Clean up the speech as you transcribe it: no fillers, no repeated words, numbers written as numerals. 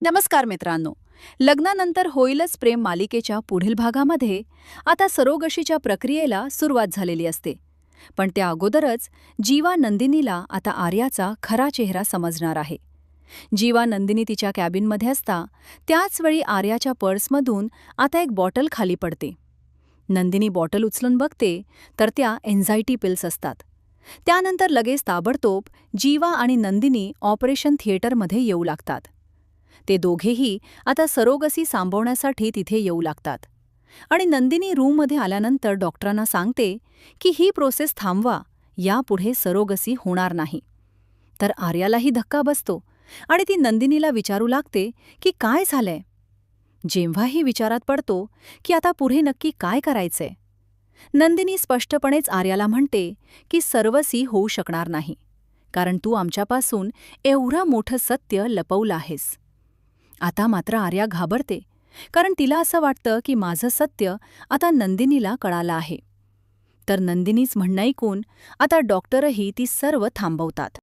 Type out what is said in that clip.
नमस्कार मित्रांनो. लग्नानंतर होईलच प्रेम मालिकेच्या पुढील भागामध्ये आता सरोगशीच्या प्रक्रियेला सुरुवात झालेली असते. पण त्या अगोदरच जीवा नंदिनीला आता आर्याचा खरा चेहरा समजणार आहे. जीवा नंदिनी तिच्या कॅबिनमध्ये असता त्याच वेळी आर्याच्या पर्समधून आता एक बॉटल खाली पडते. नंदिनी बॉटल उचलून बघते तर त्या एन्झायटी पिल्स असतात. त्यानंतर लगेच ताबडतोब जीवा आणि नंदिनी ऑपरेशन थिएटरमध्ये येऊ लागतात. ते दोघेही आता सरोगसी सांभाळण्यासाठी तिथे येऊ लागतात आणि नंदिनी रूममध्ये आल्यानंतर डॉक्टरांना सांगते की ही प्रोसेस थांबवा, यापुढे सरोगसी होणार नाही. तर आर्यालाही धक्का बसतो आणि ती नंदिनीला विचारू लागते की काय झालंय. जेव्हाही विचारात पडतो की आता पुढे नक्की काय करायचंय, नंदिनी स्पष्टपणेच आर्याला म्हणते की सर्वसी होऊ शकणार नाही, कारण तू आमच्यापासून एवढं मोठं सत्य लपवलं आहेस. आता मात्र आर्या घाबरते, कारण तिला असं वाटतं की माझं सत्य आता नंदिनीला कळालं आहे. तर नंदिनीच म्हणणं ऐकून आता डॉक्टरही ती सर्व थांबवतात.